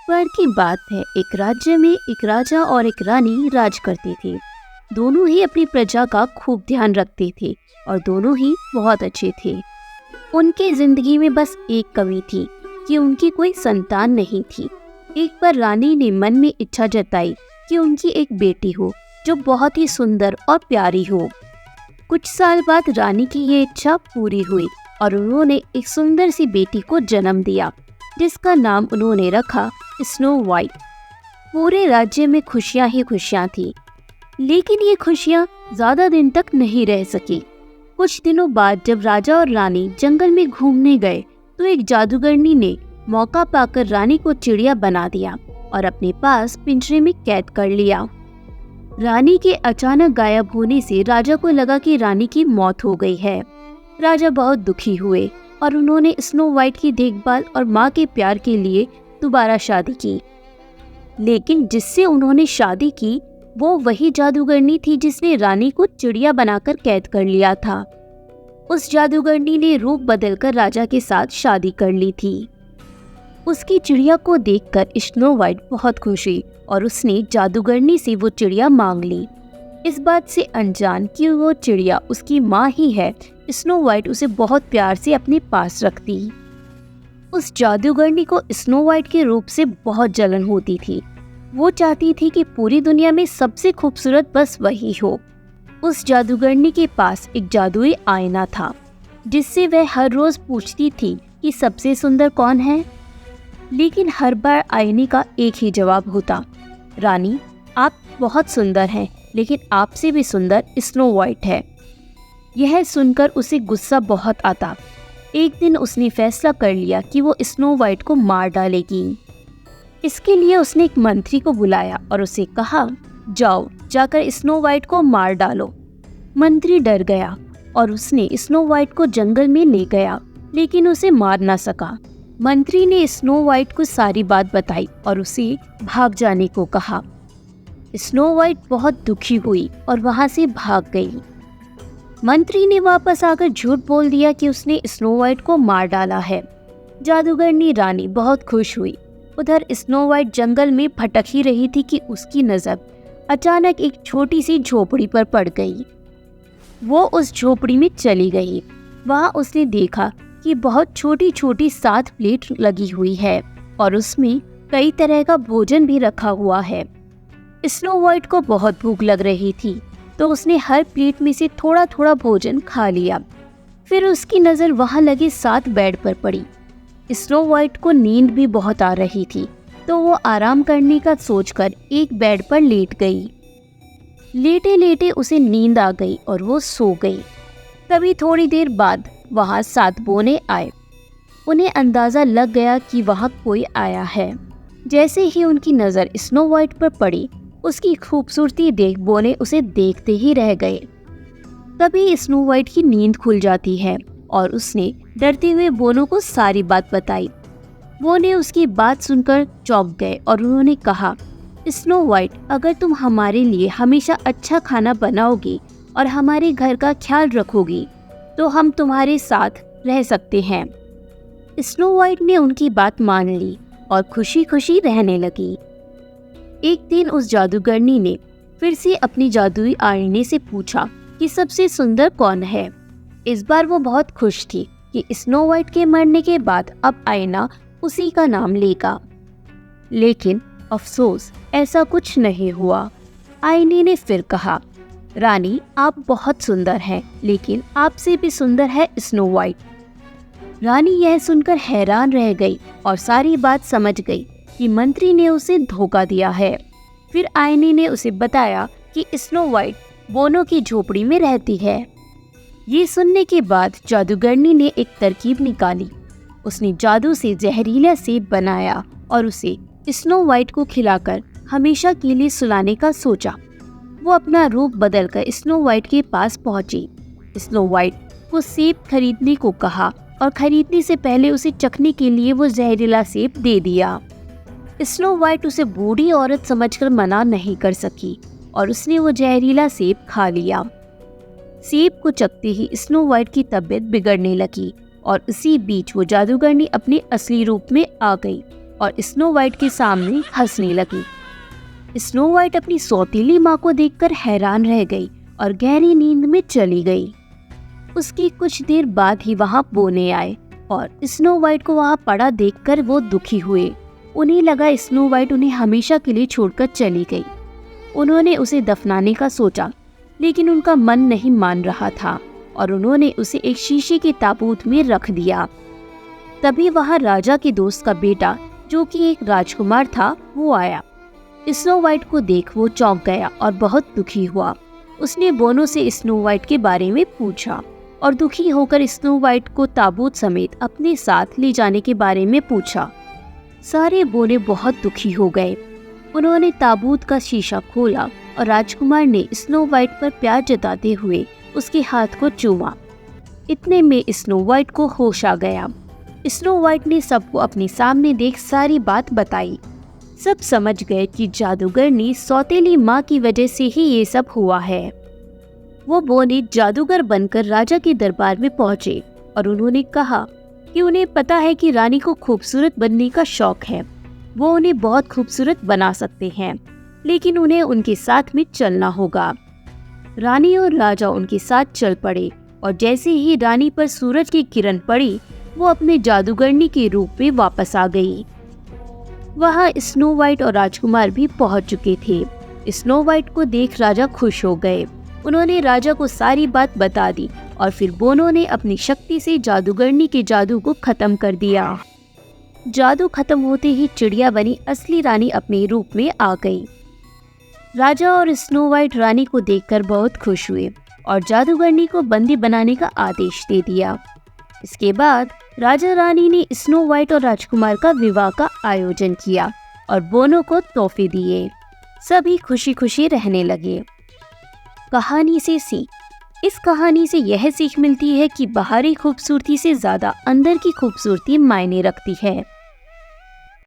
बार की बात है, एक राज्य में एक राजा और एक रानी राज करते थे। दोनों ही अपनी प्रजा का खूब ध्यान रखते थे और दोनों ही बहुत अच्छे थे। उनकी जिंदगी में बस एक कमी थी कि उनकी कोई संतान नहीं थी। एक बार रानी ने मन में इच्छा जताई कि उनकी एक बेटी हो जो बहुत ही सुंदर और प्यारी हो। कुछ साल बाद रानी की ये इच्छा पूरी हुई और उन्होंने एक सुंदर सी बेटी को जन्म दिया, जिसका नाम उन्होंने रखा स्नो वाइट। पूरे राज्य में खुशियां ही खुशियां थी, लेकिन ये खुशियां ज्यादा दिन तक नहीं रह सकी। कुछ दिनों बाद जब राजा और रानी जंगल में घूमने गए तो एक जादूगरनी ने मौका पाकर रानी को चिड़िया बना दिया और अपने पास पिंजरे में कैद कर लिया। रानी के अचानक गायब होने से राजा को लगा कि रानी की मौत हो गई है। राजा बहुत दुखी हुए और उन्होंने स्नो वाइट की देखभाल और माँ के प्यार के लिए दोबारा शादी की। लेकिन जिससे उन्होंने शादी की वो वही जादूगरनी थी जिसने रानी को चिड़िया बनाकर कैद कर लिया था। उस जादूगरनी ने रूप बदलकर राजा के साथ शादी कर ली थी। उसकी चिड़िया को देखकर स्नो वाइट बहुत खुश हुई और उसने जादूगरनी से वो चिड़िया मांग ली। इस बात से अनजान कि वो चिड़िया उसकी माँ ही है, स्नो वाइट उसे बहुत प्यार से अपने पास रखती। उस जादूगरनी को स्नो वाइट के रूप से बहुत जलन होती थी। वो चाहती थी कि पूरी दुनिया में सबसे खूबसूरत बस वही हो। उस जादूगरनी के पास एक जादुई आईना था, जिससे वह हर रोज पूछती थी कि सबसे सुंदर कौन है। लेकिन हर बार आईने का एक ही जवाब होता, रानी आप बहुत सुंदर हैं, लेकिन आपसे भी सुंदर स्नो वाइट है। यह सुनकर उसे गुस्सा बहुत आता। एक दिन उसने फैसला कर लिया कि वो स्नो वाइट को मार डालेगी। इसके लिए उसने एक मंत्री को बुलाया और उसे कहा, जाओ जाकर स्नो वाइट को मार डालो। मंत्री डर गया और उसने स्नो वाइट को जंगल में ले गया, लेकिन उसे मार ना सका। मंत्री ने स्नो वाइट को सारी बात बताई और उसे भाग जाने को कहा। स्नो वाइट बहुत दुखी हुई और वहां से भाग गई। मंत्री ने वापस आकर झूठ बोल दिया कि उसने स्नो वाइट को मार डाला है। जादूगरनी रानी बहुत खुश हुई। उधर स्नो वाइट जंगल में भटक ही रही थी कि उसकी नजर अचानक एक छोटी सी झोपड़ी पर पड़ गई। वो उस झोपड़ी में चली गई। वहां उसने देखा कि बहुत छोटी छोटी 7 प्लेट लगी हुई है और उसमें कई तरह का भोजन भी रखा हुआ है। स्नो वाइट को बहुत भूख लग रही थी, तो उसने हर प्लेट में से थोड़ा थोड़ा भोजन खा लिया। फिर उसकी नज़र वहां लगे 7 बेड पर पड़ी। स्नो वाइट को नींद भी बहुत आ रही थी, तो वो आराम करने का सोचकर एक बेड पर लेट गई। लेटे लेटे उसे नींद आ गई और वो सो गई। तभी थोड़ी देर बाद वहां 7 बोने आए। उन्हें अंदाजा लग गया कि वहां कोई आया है। जैसे ही उनकी नज़र स्नो वाइट पर पड़ी, उसकी खूबसूरती देख बोने उसे देखते ही रह गए। तभी स्नो वाइट की नींद खुल जाती है और उसने डरते हुए बोनो को सारी बात बताई। बोने उसकी बात सुनकर चौंक गए और उन्होंने कहा, स्नो वाइट अगर तुम हमारे लिए हमेशा अच्छा खाना बनाओगी और हमारे घर का ख्याल रखोगी तो हम तुम्हारे साथ रह सकते हैं। स्नो वाइट ने उनकी बात मान ली और खुशी खुशी रहने लगी। एक दिन उस जादूगरनी ने फिर से अपनी जादुई आईने से पूछा कि सबसे सुंदर कौन है। इस बार वो बहुत खुश थी कि स्नो वाइट के मरने के बाद अब आईना उसी का नाम लेगा। लेकिन अफसोस ऐसा कुछ नहीं हुआ। आईने ने फिर कहा, रानी आप बहुत सुंदर हैं, लेकिन आपसे भी सुंदर है स्नो वाइट। रानी यह सुनकर हैरान रह गई और सारी बात समझ गई कि मंत्री ने उसे धोखा दिया है। फिर आईने ने उसे बताया कि स्नो वाइट बोनो की झोपड़ी में रहती है। ये सुनने के बाद जादूगरनी ने एक तरकीब निकाली। उसने जादू से जहरीला सेब बनाया और उसे स्नो वाइट को खिलाकर हमेशा के लिए सुलाने का सोचा। वो अपना रूप बदलकर स्नो वाइट के पास पहुंची। स्नो वाइट को सेब खरीदने को कहा और खरीदने से पहले उसे चखने के लिए वो जहरीला सेब दे दिया। स्नो वाइट उसे बूढ़ी औरत समझकर मना नहीं कर सकी और उसने वो जहरीला सेब खा लिया। सेब को चखते ही स्नो वाइट की तबीयत बिगड़ने लगी और उसी बीच वो जादूगरनी अपने असली रूप में आ गई। और स्नो वाइट के सामने हंसने लगी। स्नो वाइट अपनी सौतीली माँ को देखकर हैरान रह गई और गहरी नींद में चली गई। उसकी कुछ देर बाद ही वहाँ बोने आए और स्नो वाइट को वहाँ पड़ा देखकर वो दुखी हुए। उन्हें लगा स्नो वाइट उन्हें हमेशा के लिए छोड़कर चली गई। उन्होंने उसे दफनाने का सोचा, लेकिन उनका मन नहीं मान रहा था और उन्होंने उसे एक शीशे के ताबूत में रख दिया। तभी वहाँ राजा के दोस्त का बेटा, जो कि एक राजकुमार था, वो आया। स्नो वाइट को देख वो चौंक गया और बहुत दुखी हुआ। उसने बोनो से स्नो वाइट के बारे में पूछा और दुखी होकर स्नो वाइट को ताबूत समेत अपने साथ ले जाने के बारे में पूछा। सारे बोने बहुत दुखी हो गए। उन्होंने ताबूत का शीशा खोला और राजकुमार ने स्नो वाइट पर प्यार जताते हुए उसके हाथ को चूमा। इतने में स्नो वाइट को होश आ गया। स्नो वाइट ने सबको अपने सामने देख सारी बात बताई। सब समझ गए कि जादूगरनी सौतेली माँ की वजह से ही ये सब हुआ है। वो बोने जादूगर बनकर राजा के दरबार में पहुंचे और उन्होंने कहा कि उन्हें पता है कि रानी को खूबसूरत बनने का शौक है। वो उन्हें बहुत खूबसूरत बना सकते हैं, लेकिन उन्हें उनके साथ में चलना होगा। रानी और राजा उनके साथ चल पड़े और जैसे ही रानी पर सूरज की किरण पड़ी, वो अपने जादूगरनी के रूप में वापस आ गई। वहाँ स्नो वाइट और राजकुमार भी पहुँच चुके थे। स्नो वाइट को देख राजा खुश हो गए। उन्होंने राजा को सारी बात बता दी और फिर बोनो ने अपनी शक्ति से जादूगरनी के जादू को खत्म कर दिया। जादू खत्म होते ही चिड़िया बनी असली रानी अपने रूप में आ गई। राजा और स्नो वाइट रानी को देखकर बहुत खुश हुए और जादूगरनी को बंदी बनाने का आदेश दे दिया। इसके बाद राजा रानी ने स्नो वाइट और राजकुमार का विवाह का आयोजन किया और बोनो को तोहफे दिए। सभी खुशी खुशी रहने लगे। कहानी से सीख। इस कहानी से यह सीख मिलती है कि बाहरी खूबसूरती से ज्यादा अंदर की खूबसूरती मायने रखती है।